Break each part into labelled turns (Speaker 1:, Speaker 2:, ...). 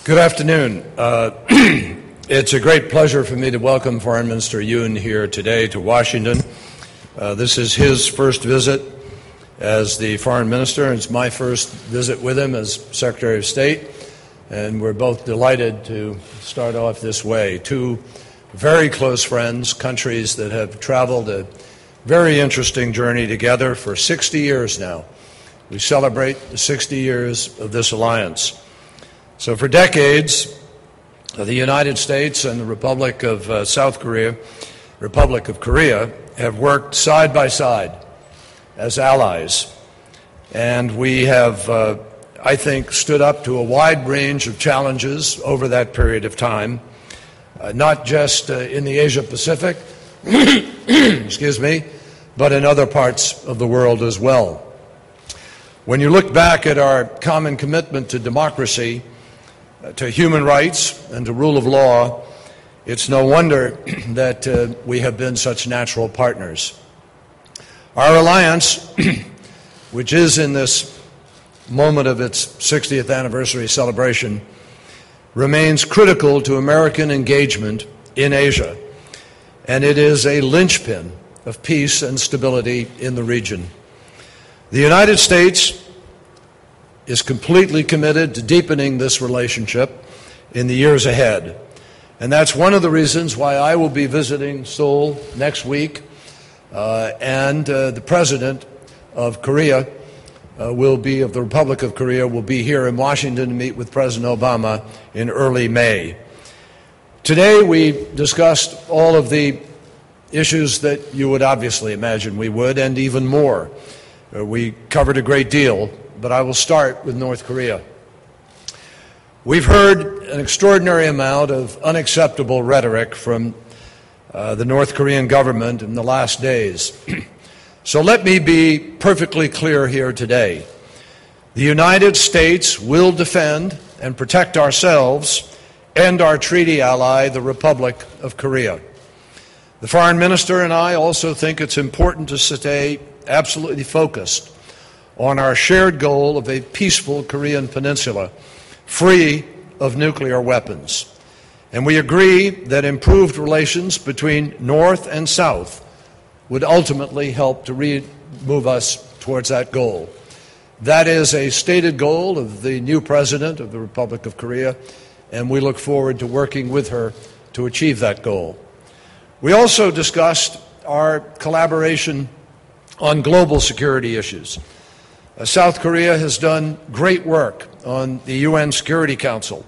Speaker 1: Good afternoon. It's a great pleasure for me to welcome Foreign Minister Yoon here today to Washington. This is his first visit as the Foreign Minister, and it's my first visit with him as Secretary of State, and we're both delighted to start off this way. Two very close friends, countries that have traveled a very interesting journey together for 60 years now. We celebrate the 60 years of this alliance. So for decades, the United States and the Republic of Korea, have worked side by side as allies. And we have, I think, stood up to a wide range of challenges over that period of time, not just in the Asia-Pacific, excuse me, but in other parts of the world as well. When you look back at our common commitment to democracy, to human rights, and to rule of law, it's no wonder that we have been such natural partners. Our alliance, which is in this moment of its 60th anniversary celebration, remains critical to American engagement in Asia, and it is a linchpin of peace and stability in the region. The United States is completely committed to deepening this relationship in the years ahead. And that's one of the reasons why I will be visiting Seoul next week, and the President of Korea of the Republic of Korea will be here in Washington to meet with President Obama in early May. Today we discussed all of the issues that you would obviously imagine we would, and even more. We covered a great deal, but I will start with North Korea. We've heard an extraordinary amount of unacceptable rhetoric from the North Korean government in the last days. So let me be perfectly clear here today. The United States will defend and protect ourselves and our treaty ally, the Republic of Korea. The Foreign Minister and I also think it's important to stay absolutely focused on our shared goal of a peaceful Korean peninsula, free of nuclear weapons. And we agree that improved relations between North and South would ultimately help to move us towards that goal. That is a stated goal of the new President of the Republic of Korea, and we look forward to working with her to achieve that goal. We also discussed our collaboration on global security issues. South Korea has done great work on the UN Security Council,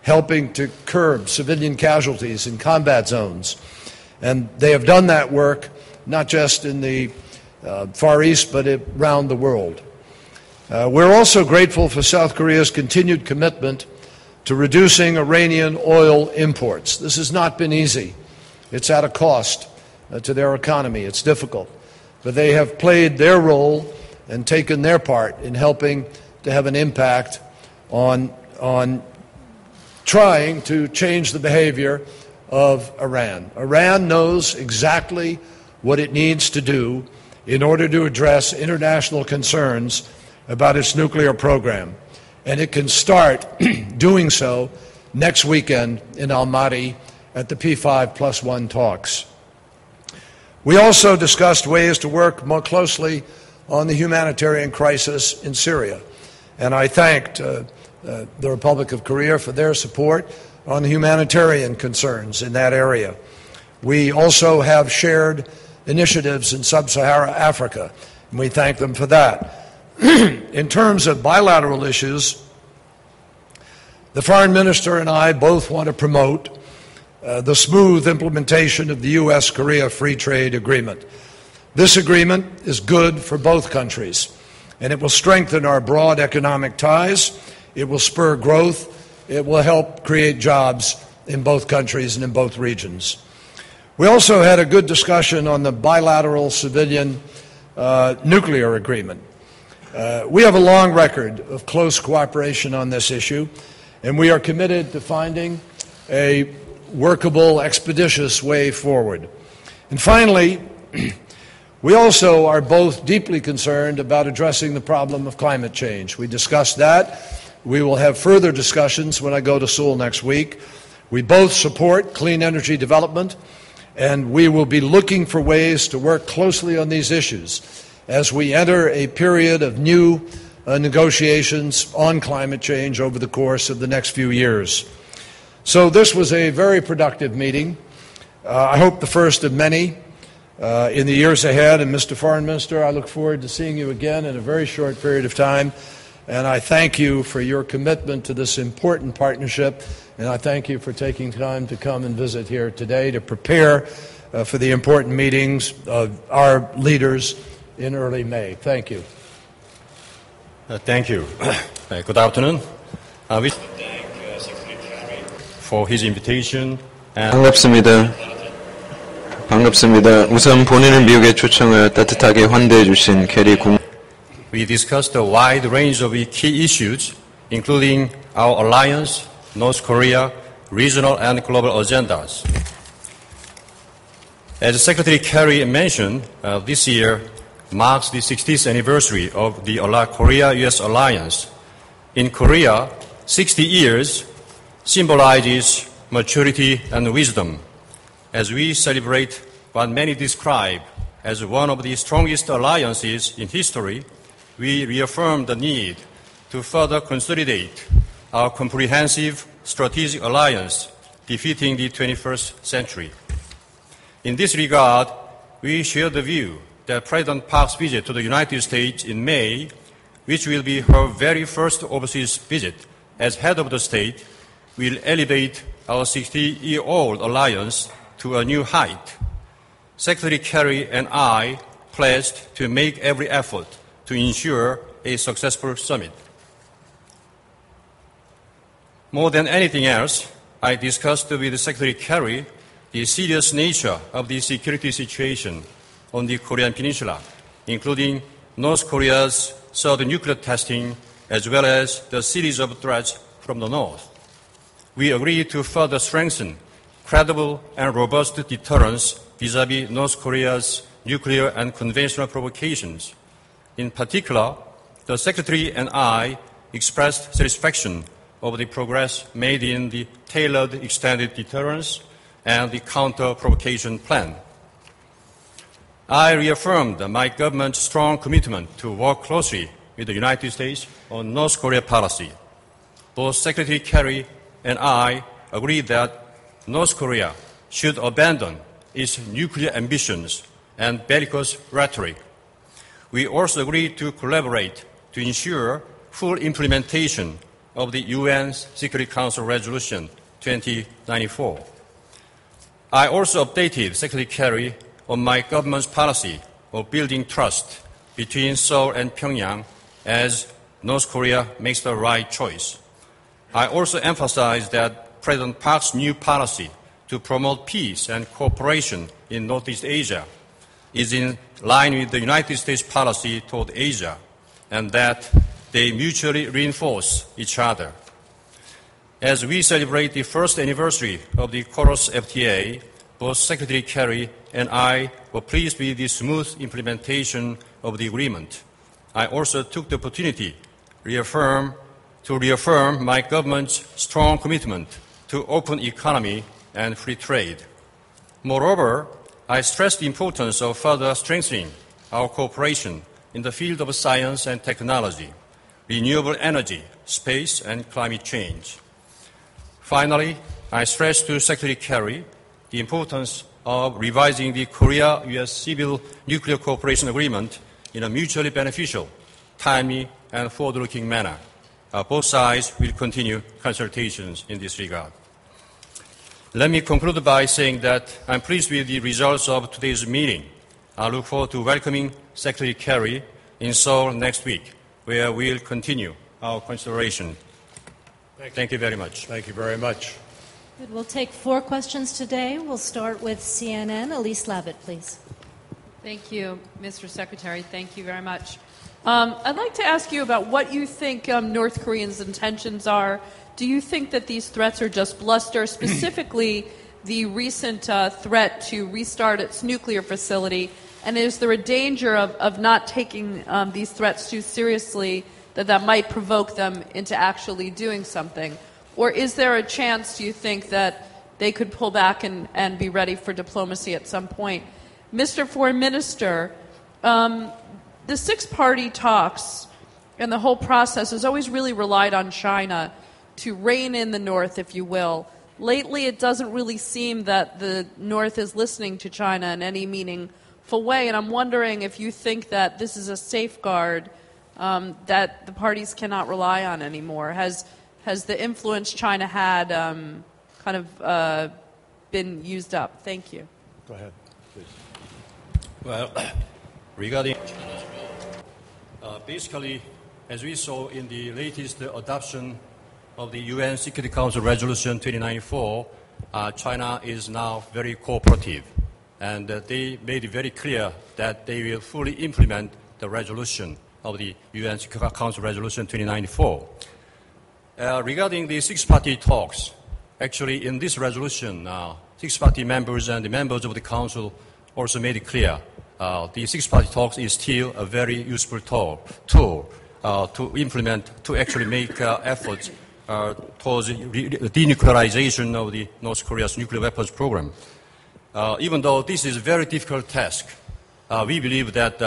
Speaker 1: helping to curb civilian casualties in combat zones. And they have done that work not just in the Far East, but around the world. We're also grateful for South Korea's continued commitment to reducing Iranian oil imports. This has not been easy. It's at a cost to their economy. It's difficult. But they have played their role and taken their part in helping to have an impact on trying to change the behavior of Iran. Iran knows exactly what it needs to do in order to address international concerns about its nuclear program. And it can start doing so next weekend in Almaty at the P5+1 talks. We also discussed ways to work more closely on the humanitarian crisis in Syria. And I thanked the Republic of Korea for their support on the humanitarian concerns in that area. We also have shared initiatives in sub-Saharan Africa, and we thank them for that. In terms of bilateral issues, the Foreign Minister and I both want to promote the smooth implementation of the U.S.-Korea Free Trade Agreement. This agreement is good for both countries, and it will strengthen our broad economic ties, it will spur growth, it will help create jobs in both countries and in both regions. We also had a good discussion on the bilateral civilian nuclear agreement. We have a long record of close cooperation on this issue, and we are committed to finding a workable, expeditious way forward. And finally, we also are both deeply concerned about addressing the problem of climate change. We discussed that We will have further discussions when I go to Seoul next week. We both support clean energy development, and we will be looking for ways to work closely on these issues as we enter a period of new negotiations on climate change over the course of the next few years. So this was a very productive meeting. I hope the first of many in the years ahead. And Mr. Foreign Minister, I look forward to seeing you again in a very short period of time. And I thank you for your commitment to this important partnership. And I thank you for taking time to come and visit here today to prepare for the important meetings of our leaders in early May. Thank you.
Speaker 2: Thank you. Good afternoon. We thank Secretary Kerry for his invitation.
Speaker 3: 반갑습니다. 우선 본인을 미국에 초청하여 따뜻하게 환대해 주신 캐리 국.
Speaker 2: We discussed a wide range of key issues, including our alliance, North Korea, regional and global agendas. As Secretary Kerry mentioned, this year marks the 60th anniversary of the Korea-U.S. alliance. In Korea, 60 years symbolizes maturity and wisdom. As we celebrate what many describe as one of the strongest alliances in history, we reaffirm the need to further consolidate our comprehensive strategic alliance befitting the 21st century. In this regard, we share the view that President Park's visit to the United States in May, which will be her very first overseas visit as head of the state, will elevate our 60-year-old alliance to a new height. Secretary Kerry and I pledged to make every effort to ensure a successful summit. More than anything else, I discussed with Secretary Kerry the serious nature of the security situation on the Korean Peninsula, including North Korea's third nuclear testing, as well as the series of threats from the North. We agreed to further strengthen credible and robust deterrence vis-à-vis North Korea's nuclear and conventional provocations. In particular, the Secretary and I expressed satisfaction over the progress made in the tailored extended deterrence and the counter-provocation plan. I reaffirmed my government's strong commitment to work closely with the United States on North Korea policy. Both Secretary Kerry and I agreed that North Korea should abandon its nuclear ambitions and bellicose rhetoric. We also agreed to collaborate to ensure full implementation of the UN's Security Council Resolution 2094. I also updated Secretary Kerry on my government's policy of building trust between Seoul and Pyongyang as North Korea makes the right choice. I also emphasized that President Park's new policy to promote peace and cooperation in Northeast Asia is in line with the United States policy toward Asia, and that they mutually reinforce each other. As we celebrate the first anniversary of the KOROS FTA, both Secretary Kerry and I were pleased with the smooth implementation of the agreement. I also took the opportunity to reaffirm my government's strong commitment to open economy and free trade. Moreover, I stressed the importance of further strengthening our cooperation in the field of science and technology, renewable energy, space, and climate change. Finally, I stressed to Secretary Kerry the importance of revising the Korea-U.S. Civil Nuclear Cooperation Agreement in a mutually beneficial, timely, and forward-looking manner. Both sides will continue consultations in this regard. Let me conclude by saying that I'm pleased with the results of today's meeting. I look forward to welcoming Secretary Kerry in Seoul next week, where we'll continue our consideration. Thank you very much.
Speaker 1: Thank you very much.
Speaker 4: Good. We'll take 4 questions today. We'll start with CNN. Elise Lavitt, please.
Speaker 5: Thank you, Mr. Secretary. Thank you very much. I'd like to ask you about what you think North Koreans' intentions are. Do you think that these threats are just bluster, specifically the recent threat to restart its nuclear facility? And is there a danger of not taking these threats too seriously that might provoke them into actually doing something? Or is there a chance, do you think, that they could pull back and be ready for diplomacy at some point? Mr. Foreign Minister, the six-party talks and the whole process has always really relied on China to rein in the North, if you will. Lately, it doesn't really seem that the North is listening to China in any meaningful way, and I'm wondering if you think that this is a safeguard that the parties cannot rely on anymore. Has the influence China had been used up? Thank you.
Speaker 1: Go ahead, please.
Speaker 2: Well, regarding basically, as we saw in the latest adoption of the UN Security Council Resolution 2094, China is now very cooperative, and they made it very clear that they will fully implement the resolution of the UN Security Council Resolution 2094. Regarding the six-party talks, actually in this resolution, six-party members and the members of the Council also made it clear the six-party talks is still a very useful tool to implement, to actually make efforts towards the denuclearization of the North Korea's nuclear weapons program. Even though this is a very difficult task, we believe that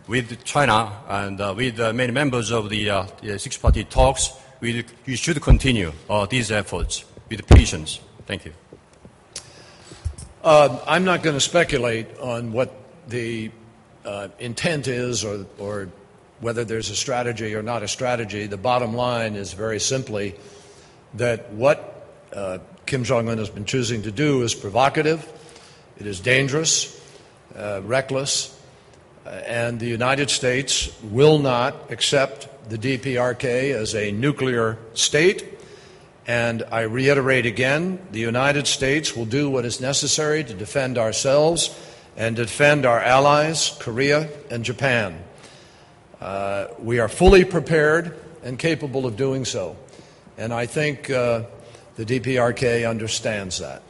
Speaker 2: with China and with many members of the six-party talks, we should continue these efforts with patience. Thank you.
Speaker 1: I'm not going to speculate on what the intent is or whether there's a strategy or not a strategy. The bottom line is very simply that what Kim Jong-un has been choosing to do is provocative, it is dangerous, reckless, and the United States will not accept the DPRK as a nuclear state. And I reiterate again, the United States will do what is necessary to defend ourselves and defend our allies, Korea and Japan. We are fully prepared and capable of doing so. And I think the DPRK understands that.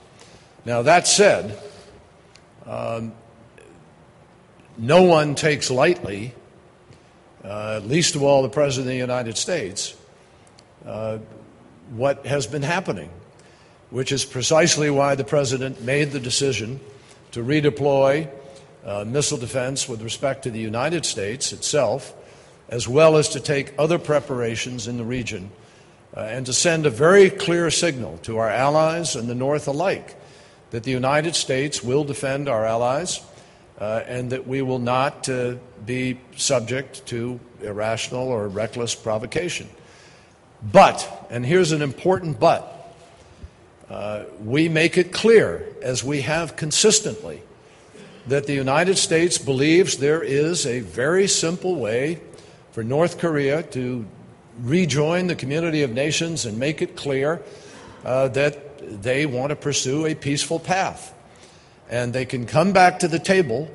Speaker 1: Now, that said, no one takes lightly, least of all the President of the United States, what has been happening, which is precisely why the President made the decision to redeploy missile defense with respect to the United States itself, as well as to take other preparations in the region, and to send a very clear signal to our allies and the North alike that the United States will defend our allies and that we will not be subject to irrational or reckless provocation. But, and here's an important but, we make it clear, as we have consistently, that the United States believes there is a very simple way for North Korea to rejoin the community of nations and make it clear that they want to pursue a peaceful path. And they can come back to the table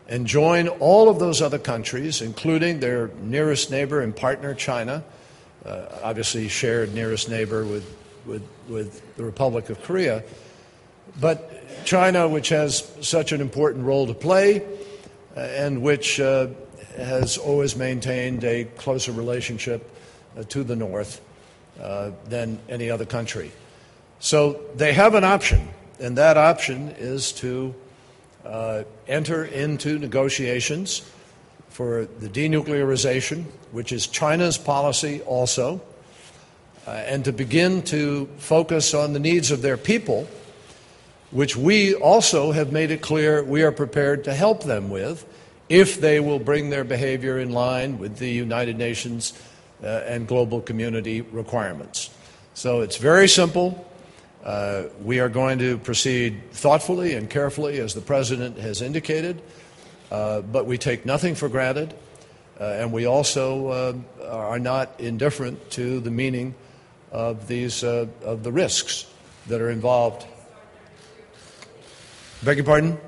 Speaker 1: and join all of those other countries, including their nearest neighbor and partner, China, obviously shared nearest neighbor with the Republic of Korea. But China, which has such an important role to play and which has always maintained a closer relationship to the North than any other country. So they have an option, and that option is to enter into negotiations for the denuclearization, which is China's policy also, and to begin to focus on the needs of their people, which we also have made it clear we are prepared to help them with if they will bring their behavior in line with the United Nations and global community requirements. So it's very simple. We are going to proceed thoughtfully and carefully, as the President has indicated, but we take nothing for granted, and we also are not indifferent to the meaning of these of the risks that are involved. Beg your pardon?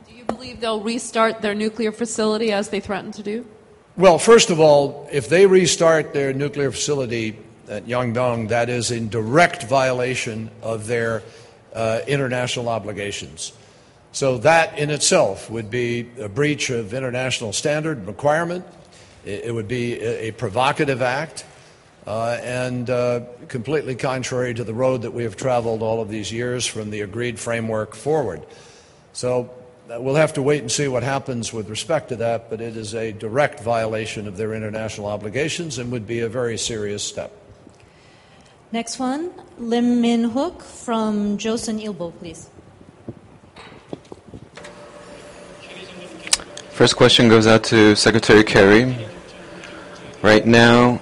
Speaker 5: Do you believe they'll restart their nuclear facility as they threatened to do?
Speaker 1: Well, first of all, if they restart their nuclear facility at Yangdong, that is in direct violation of their international obligations. So that in itself would be a breach of international standard and requirement. It would be a provocative act and completely contrary to the road that we have traveled all of these years from the agreed framework forward. So we'll have to wait and see what happens with respect to that, but it is a direct violation of their international obligations and would be a very serious step.
Speaker 4: Next one, Lim Min Hook from Joseon Ilbo, please.
Speaker 3: First question goes out to Secretary Kerry. Right now,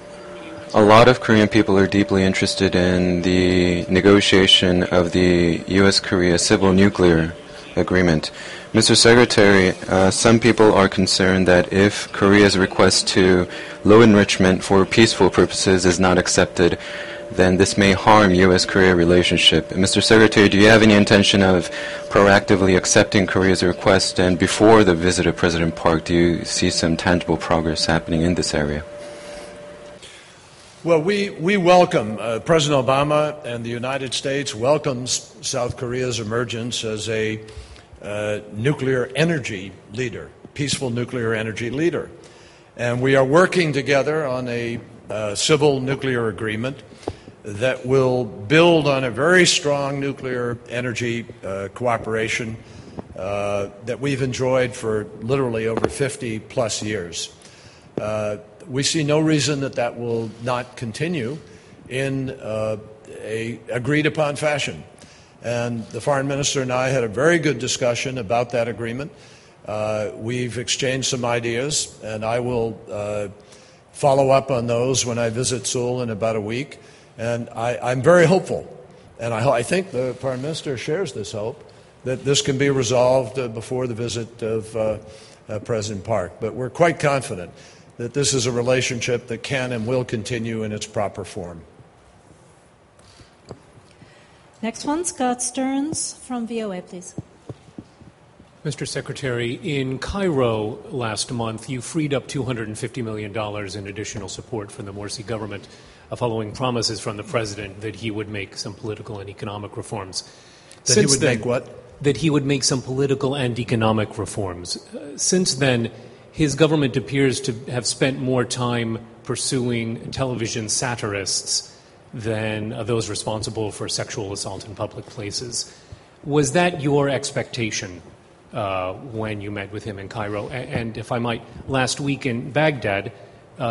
Speaker 3: a lot of Korean people are deeply interested in the negotiation of the U.S.-Korea civil nuclear agreement. Mr. Secretary, some people are concerned that if Korea's request to low enrichment for peaceful purposes is not accepted, then this may harm U.S.-Korea relationship. Mr. Secretary, do you have any intention of proactively accepting Korea's request? And before the visit of President Park, do you see some tangible progress happening in this area?
Speaker 1: Well, we welcome, President Obama and the United States welcomes South Korea's emergence as a nuclear energy leader, peaceful nuclear energy leader. And we are working together on a civil nuclear agreement that will build on a very strong nuclear energy cooperation that we've enjoyed for literally over 50 plus years. We see no reason that will not continue in a agreed upon fashion. And the foreign minister and I had a very good discussion about that agreement. We've exchanged some ideas, and I will follow up on those when I visit Seoul in about a week. And I'm very hopeful, and I think the Prime Minister shares this hope, that this can be resolved before the visit of President Park. But we're quite confident that this is a relationship that can and will continue in its proper form.
Speaker 4: Next one, Scott Stearns from VOA, please.
Speaker 6: Mr. Secretary, in Cairo last month, you freed up $250 million in additional support from the Morsi government following promises from the president that he would make some political and economic reforms.
Speaker 1: That he would make what?
Speaker 6: That he would make some political and economic reforms. Since then, his government appears to have spent more time pursuing television satirists than those responsible for sexual assault in public places. Was that your expectation when you met with him in Cairo? And if I might, last week in Baghdad,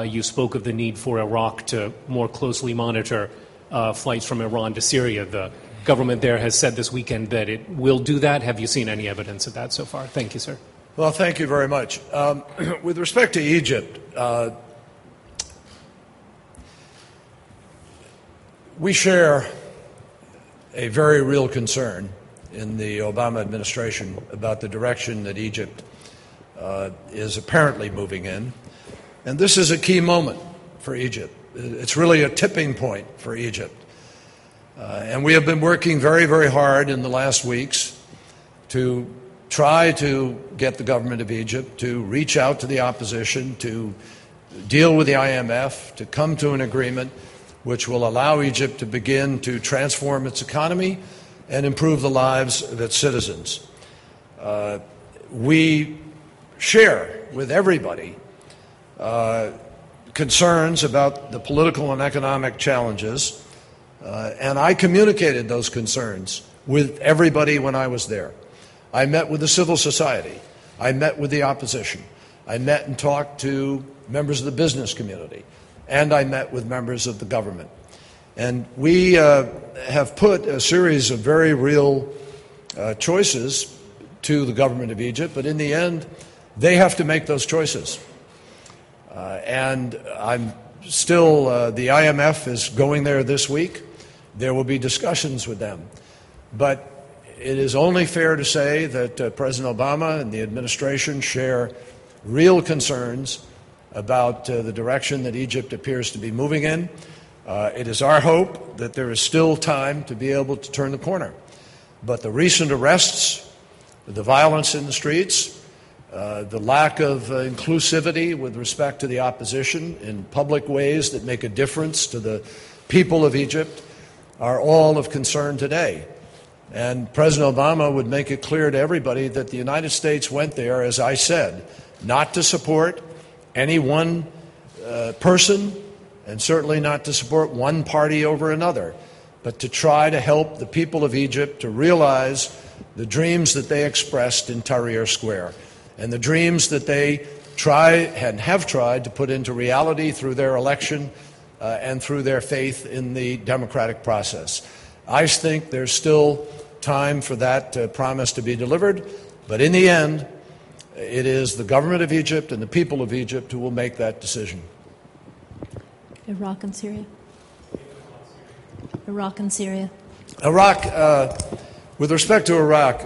Speaker 6: you spoke of the need for Iraq to more closely monitor flights from Iran to Syria. The government there has said this weekend that it will do that. Have you seen any evidence of that so far? Thank you, sir.
Speaker 1: Well, thank you very much. With respect to Egypt, we share a very real concern in the Obama administration about the direction that Egypt is apparently moving in. And this is a key moment for Egypt. It's really a tipping point for Egypt. And we have been working very, very hard in the last weeks to try to get the government of Egypt to reach out to the opposition, to deal with the IMF, to come to an agreement which will allow Egypt to begin to transform its economy and improve the lives of its citizens. We share with everybody concerns about the political and economic challenges, and I communicated those concerns with everybody when I was there. I met with the civil society. I met with the opposition. I met and talked to members of the business community, and I met with members of the government. And we have put a series of very real choices to the government of Egypt, but in the end, they have to make those choices. And I'm still, the IMF is going there this week. There will be discussions with them. But it is only fair to say that President Obama and the administration share real concerns about the direction that Egypt appears to be moving in. It is our hope that there is still time to be able to turn the corner. But the recent arrests, the violence in the streets, the lack of inclusivity with respect to the opposition in public ways that make a difference to the people of Egypt are all of concern today. And President Obama would make it clear to everybody that the United States went there, as I said, not to support any one person, and certainly not to support one party over another, but to try to help the people of Egypt to realize the dreams that they expressed in Tahrir Square and the dreams that they try and have tried to put into reality through their election and through their faith in the democratic process. I think there's still time for that promise to be delivered, but in the end, it is the government of Egypt and the people of Egypt who will make that decision.
Speaker 4: Iraq and Syria. Iraq and Syria.
Speaker 1: Iraq, with respect to Iraq,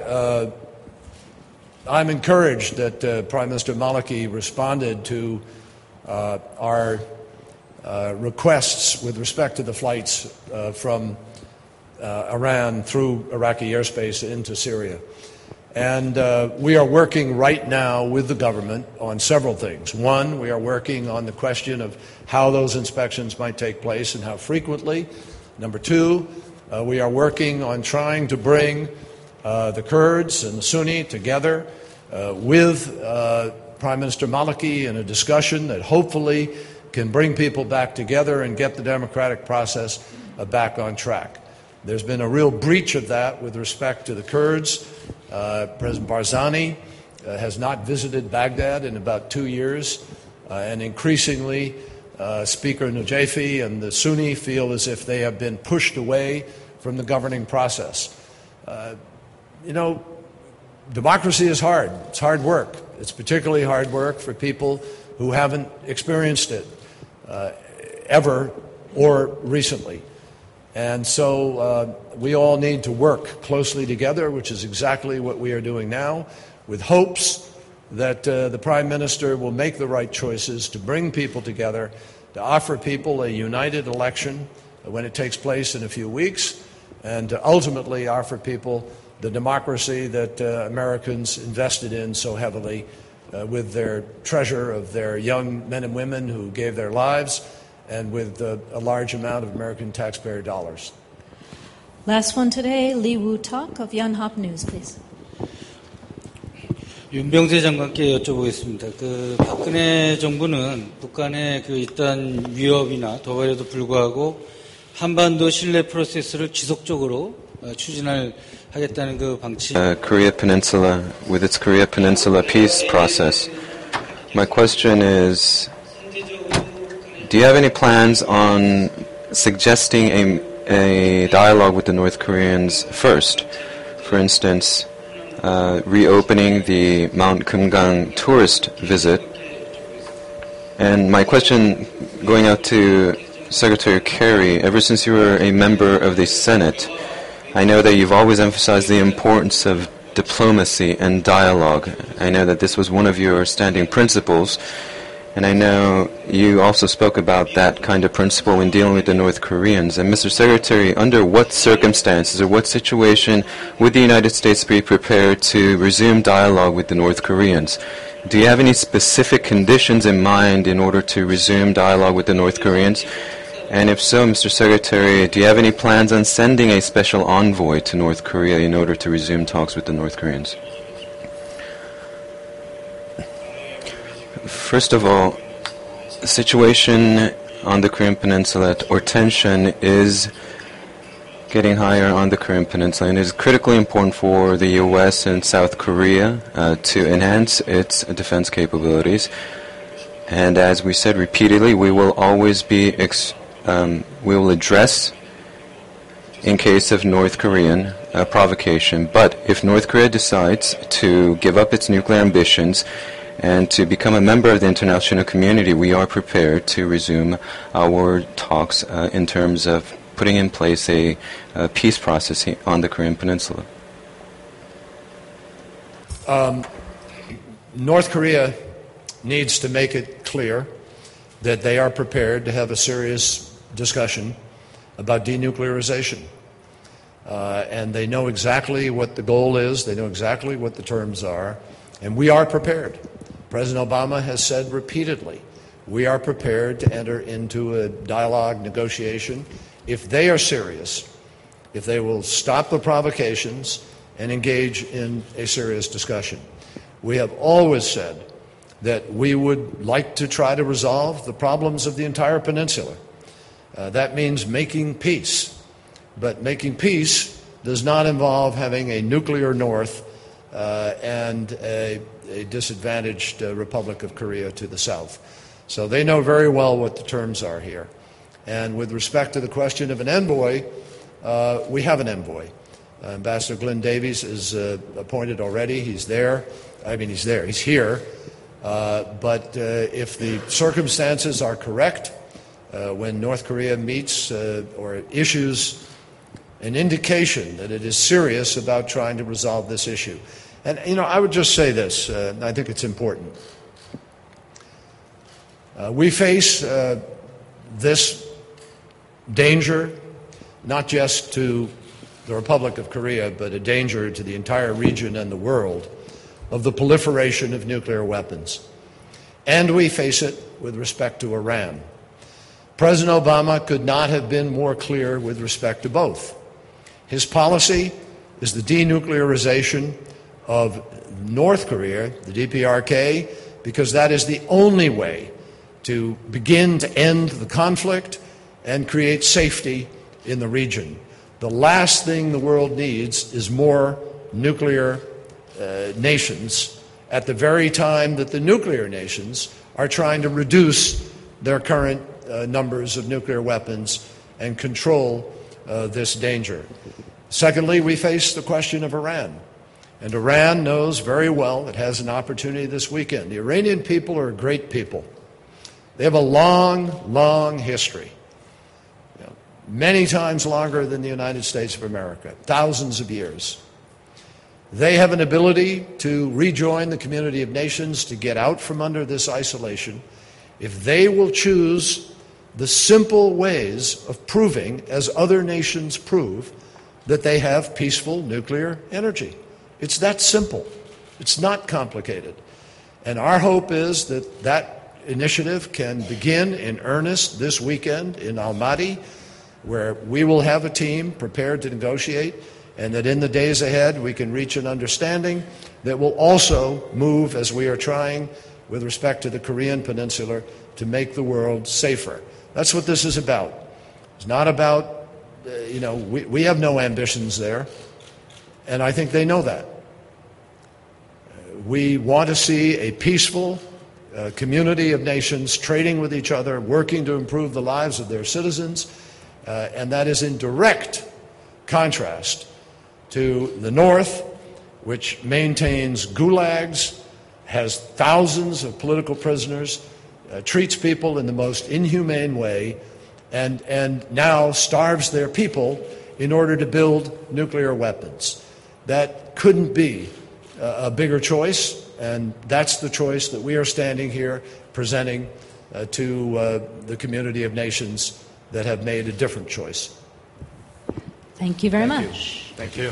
Speaker 1: I'm encouraged that Prime Minister Maliki responded to our requests with respect to the flights from Iran through Iraqi airspace into Syria. And we are working right now with the government on several things. One, we are working on the question of how those inspections might take place and how frequently. Number two, we are working on trying to bring the Kurds and the Sunni together with Prime Minister Maliki in a discussion that hopefully can bring people back together and get the democratic process back on track. There's been a real breach of that with respect to the Kurds. President Barzani has not visited Baghdad in about 2 years, and increasingly Speaker Najafi and the Sunni feel as if they have been pushed away from the governing process. Democracy is hard. It's hard work. It's particularly hard work for people who haven't experienced it ever or recently. And so we all need to work closely together, which is exactly what we are doing now, with hopes that the Prime Minister will make the right choices to bring people together, to offer people a united election when it takes place in a few weeks, and to ultimately offer people the democracy that Americans invested in so heavily with their treasure of their young men and women who gave their lives and with a large amount of American taxpayer dollars.
Speaker 4: Last one today, Lee Woo-tak of Yonhap News, please.
Speaker 7: 윤병세 장관께 여쭤보겠습니다. 박근혜 정부는 북한의 일단 위협이나 도발에도 불구하고 한반도 신뢰 프로세스를 지속적으로 추진할 하겠다는 방침.
Speaker 3: Korea Peninsula, with its Korea Peninsula peace process. My question is, do you have any plans on suggesting a dialogue with the North Koreans first? For instance, reopening the Mount Kumgang tourist visit. And my question going out to Secretary Kerry, ever since you were a member of the Senate, I know that you've always emphasized the importance of diplomacy and dialogue. I know that this was one of your standing principles, and I know you also spoke about that kind of principle in dealing with the North Koreans. And Mr. Secretary, under what circumstances or what situation would the United States be prepared to resume dialogue with the North Koreans? Do you have any specific conditions in mind in order to resume dialogue with the North Koreans? And if so, Mr. Secretary, do you have any plans on sending a special envoy to North Korea in order to resume talks with the North Koreans? First of all, the situation on the Korean Peninsula, or tension, is getting higher on the Korean Peninsula, and it is critically important for the U.S. and South Korea to enhance its defense capabilities. And as we said repeatedly, we will always be we will address in case of North Korean provocation. But if North Korea decides to give up its nuclear ambitions and to become a member of the international community, we are prepared to resume our talks in terms of putting in place a peace process on the Korean Peninsula.
Speaker 1: North Korea needs to make it clear that they are prepared to have a serious discussion about denuclearization. And they know exactly what the goal is, they know exactly what the terms are, and we are prepared. President Obama has said repeatedly, we are prepared to enter into a dialogue, negotiation, if they are serious, if they will stop the provocations and engage in a serious discussion. We have always said that we would like to try to resolve the problems of the entire peninsula. That means making peace. But making peace does not involve having a nuclear North and a disadvantaged Republic of Korea to the south. So they know very well what the terms are here. And with respect to the question of an envoy, we have an envoy. Ambassador Glenn Davies is appointed already. He's there. He's here. But if the circumstances are correct, when North Korea meets or issues an indication that it is serious about trying to resolve this issue. And, I would just say this, and I think it's important. We face this danger not just to the Republic of Korea, but a danger to the entire region and the world of the proliferation of nuclear weapons. And we face it with respect to Iran. President Obama could not have been more clear with respect to both. His policy is the denuclearization of North Korea, the DPRK, because that is the only way to begin to end the conflict and create safety in the region. The last thing the world needs is more nuclear nations at the very time that the nuclear nations are trying to reduce their current numbers of nuclear weapons and control this danger. Secondly, we face the question of Iran. And Iran knows very well it has an opportunity this weekend. The Iranian people are a great people. They have a long, long history, many times longer than the United States of America, thousands of years. They have an ability to rejoin the community of nations, to get out from under this isolation, if they will choose the simple ways of proving, as other nations prove, that they have peaceful nuclear energy. It's that simple. It's not complicated. And our hope is that that initiative can begin in earnest this weekend in Almaty, where we will have a team prepared to negotiate, and that in the days ahead we can reach an understanding that will also move, as we are trying with respect to the Korean Peninsula, to make the world safer. That's what this is about. It's not about, we have no ambitions there, and I think they know that. We want to see a peaceful community of nations trading with each other, working to improve the lives of their citizens, and that is in direct contrast to the North, which maintains gulags, has thousands of political prisoners, treats people in the most inhumane way, and now starves their people in order to build nuclear weapons. That couldn't be a bigger choice, and that's the choice that we are standing here presenting to the community of nations that have made a different choice.
Speaker 4: Thank you very much.
Speaker 1: Thank you.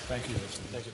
Speaker 1: Thank you. Thank you.